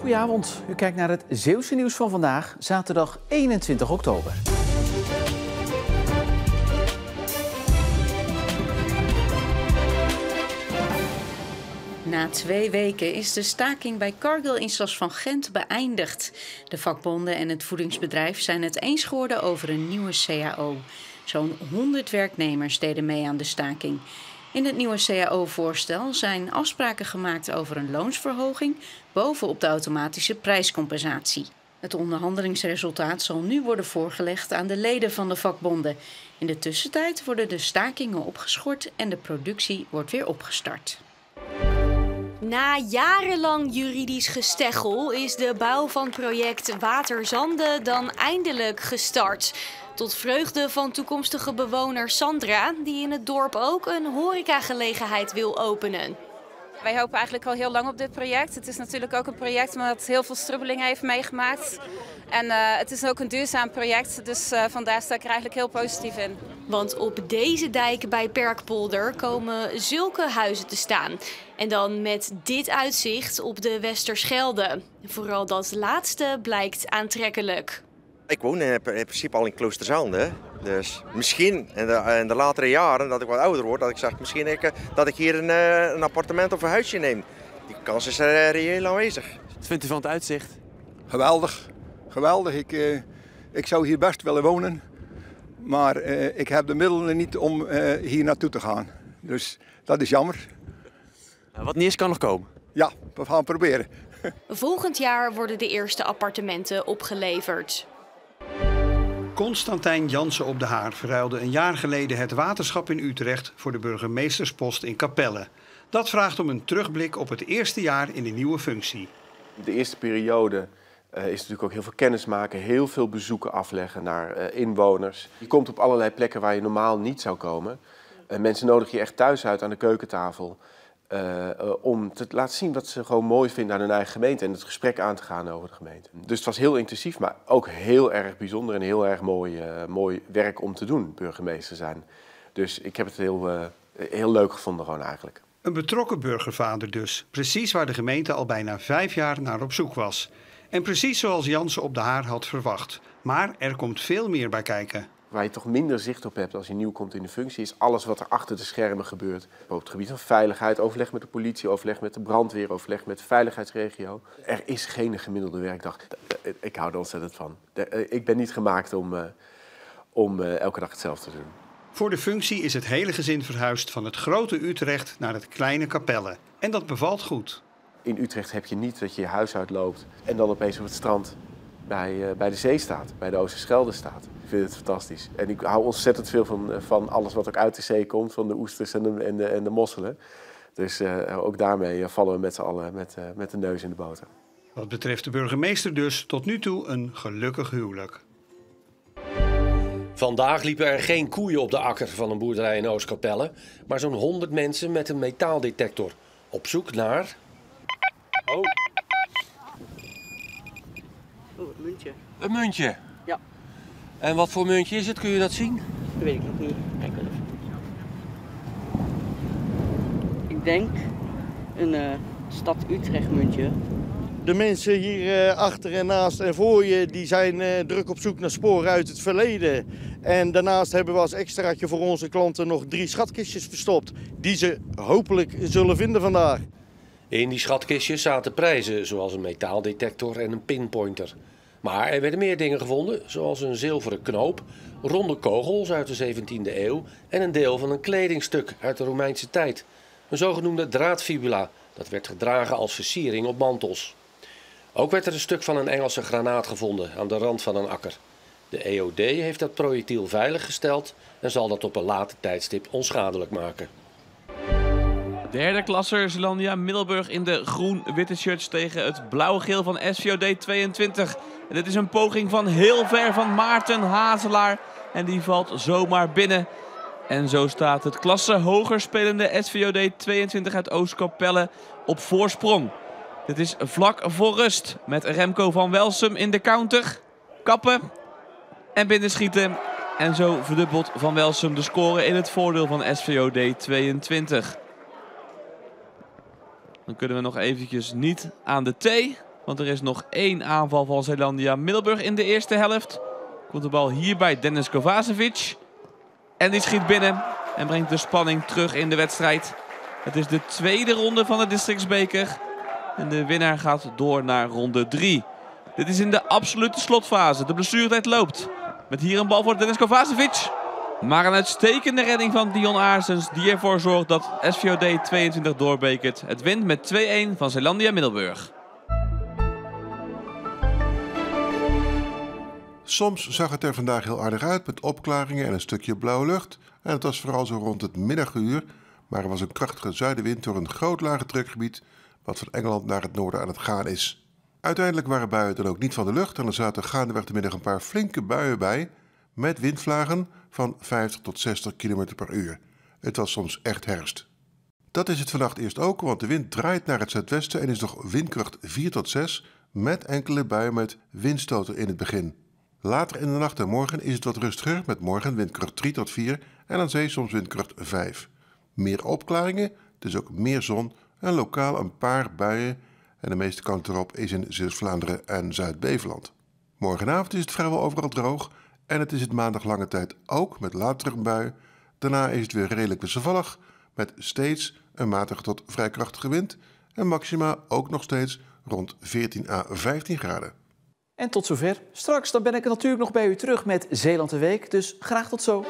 Goedenavond, u kijkt naar het Zeeuwse nieuws van vandaag, zaterdag 21 oktober. Na 2 weken is de staking bij Cargill in Sas van Gent beëindigd. De vakbonden en het voedingsbedrijf zijn het eens geworden over een nieuwe CAO. Zo'n 100 werknemers deden mee aan de staking. In het nieuwe CAO-voorstel zijn afspraken gemaakt over een loonsverhoging bovenop de automatische prijscompensatie. Het onderhandelingsresultaat zal nu worden voorgelegd aan de leden van de vakbonden. In de tussentijd worden de stakingen opgeschort en de productie wordt weer opgestart. Na jarenlang juridisch gesteggel is de bouw van project Waterzande dan eindelijk gestart. Tot vreugde van toekomstige bewoner Sandra, die in het dorp ook een horecagelegenheid wil openen. Wij hopen eigenlijk al heel lang op dit project. Het is natuurlijk ook een project dat heel veel strubbelingen heeft meegemaakt. En het is ook een duurzaam project, dus vandaar sta ik er eigenlijk heel positief in. Want op deze dijk bij Perkpolder komen zulke huizen te staan. En dan met dit uitzicht op de Westerschelde. Vooral dat laatste blijkt aantrekkelijk. Ik woon in principe al in Kloosterzande. Dus misschien in de latere jaren, dat ik wat ouder word, dat ik zeg misschien dat ik hier een appartement of een huisje neem. Die kans is reëel aanwezig. Wat vindt u van het uitzicht? Geweldig. Geweldig. Ik zou hier best willen wonen. Maar ik heb de middelen niet om hier naartoe te gaan. Dus dat is jammer. Wat niet is, kan nog komen. Ja, we gaan proberen. Volgend jaar worden de eerste appartementen opgeleverd. Constantijn Jansen op de Haar verruilde een jaar geleden het waterschap in Utrecht voor de burgemeesterspost in Capelle. Dat vraagt om een terugblik op het eerste jaar in de nieuwe functie. De eerste periode is natuurlijk ook heel veel kennis maken, heel veel bezoeken afleggen naar inwoners. Je komt op allerlei plekken waar je normaal niet zou komen. Mensen nodigen je echt thuis uit aan de keukentafel. Om te laten zien wat ze gewoon mooi vinden aan hun eigen gemeente en het gesprek aan te gaan over de gemeente. Dus het was heel intensief, maar ook heel erg bijzonder en heel erg mooi werk om te doen, burgemeester zijn. Dus ik heb het heel leuk gevonden gewoon eigenlijk. Een betrokken burgervader dus, precies waar de gemeente al bijna 5 jaar naar op zoek was. En precies zoals Jansen op de Haar had verwacht. Maar er komt veel meer bij kijken. Waar je toch minder zicht op hebt als je nieuw komt in de functie, is alles wat er achter de schermen gebeurt. Op het gebied van veiligheid, overleg met de politie, overleg met de brandweer, overleg met de veiligheidsregio. Er is geen gemiddelde werkdag. Ik hou er ontzettend van. Ik ben niet gemaakt om elke dag hetzelfde te doen. Voor de functie is het hele gezin verhuisd van het grote Utrecht naar het kleine Capelle. En dat bevalt goed. In Utrecht heb je niet dat je je huis uitloopt en dan opeens op het strand bij de zee staat, bij de Oosterschelde staat. Ik vind het fantastisch. En ik hou ontzettend veel van alles wat ook uit de zee komt, van de oesters en de mosselen. Dus ook daarmee vallen we met z'n allen met de neus in de boter. Wat betreft de burgemeester dus tot nu toe een gelukkig huwelijk. Vandaag liepen er geen koeien op de akker van een boerderij in Oostkapelle, maar zo'n 100 mensen met een metaaldetector op zoek naar... Oh, een muntje. Een muntje? Ja. En wat voor muntje is het? Kun je dat zien? Dat weet ik nog niet. Kijk even. Ik denk een stad Utrecht muntje. De mensen hier achter en naast en voor je die zijn druk op zoek naar sporen uit het verleden. En daarnaast hebben we als extraatje voor onze klanten nog 3 schatkistjes verstopt. Die ze hopelijk zullen vinden vandaag. In die schatkistjes zaten prijzen zoals een metaaldetector en een pinpointer. Maar er werden meer dingen gevonden, zoals een zilveren knoop, ronde kogels uit de 17e eeuw en een deel van een kledingstuk uit de Romeinse tijd. Een zogenoemde draadfibula, dat werd gedragen als versiering op mantels. Ook werd er een stuk van een Engelse granaat gevonden aan de rand van een akker. De EOD heeft dat projectiel veiliggesteld en zal dat op een later tijdstip onschadelijk maken. Derde klasser Zeelandia Middelburg in de groen-witte shirts tegen het blauw-geel van SVOD 22. En dit is een poging van heel ver van Maarten Hazelaar. En die valt zomaar binnen. En zo staat het klasse hoger spelende SVOD 22 uit Oostkapelle op voorsprong. Dit is vlak voor rust met Remco van Welsum in de counter. Kappen en binnenschieten. En zo verdubbelt Van Welsum de score in het voordeel van SVOD 22. Dan kunnen we nog eventjes niet aan de thee. Want er is nog 1 aanval van Zeelandia Middelburg in de eerste helft. Komt de bal hier bij Denis Kovacevic. En die schiet binnen en brengt de spanning terug in de wedstrijd. Het is de tweede ronde van de districtsbeker. En de winnaar gaat door naar ronde 3. Dit is in de absolute slotfase. De blessuretijd loopt. Met hier een bal voor Denis Kovacevic. Maar een uitstekende redding van Dion Aarsens die ervoor zorgt dat SVOD 22 doorbekert. Het wint met 2-1 van Zeelandia Middelburg. Soms zag het er vandaag heel aardig uit met opklaringen en een stukje blauwe lucht. En het was vooral zo rond het middaguur. Maar er was een krachtige zuidenwind door een groot lage drukgebied wat van Engeland naar het noorden aan het gaan is. Uiteindelijk waren buien dan ook niet van de lucht en er zaten gaandeweg de middag een paar flinke buien bij met windvlagen van 50 tot 60 km per uur. Het was soms echt herfst. Dat is het vannacht eerst ook, want de wind draait naar het zuidwesten en is nog windkracht 4 tot 6 met enkele buien met windstoten in het begin. Later in de nacht en morgen is het wat rustiger met morgen windkracht 3 tot 4 en aan zee soms windkracht 5. Meer opklaringen, dus ook meer zon en lokaal een paar buien en de meeste kant erop is in Zeeuws-Vlaanderen en Zuid-Beveland. Morgenavond is het vrijwel overal droog en het is het maandag lange tijd ook met later een bui. Daarna is het weer redelijk wisselvallig met steeds een matige tot vrij krachtige wind en maxima ook nog steeds rond 14 à 15 graden. En tot zover. Straks dan ben ik natuurlijk nog bij u terug met Zeeland de Week, dus graag tot zo.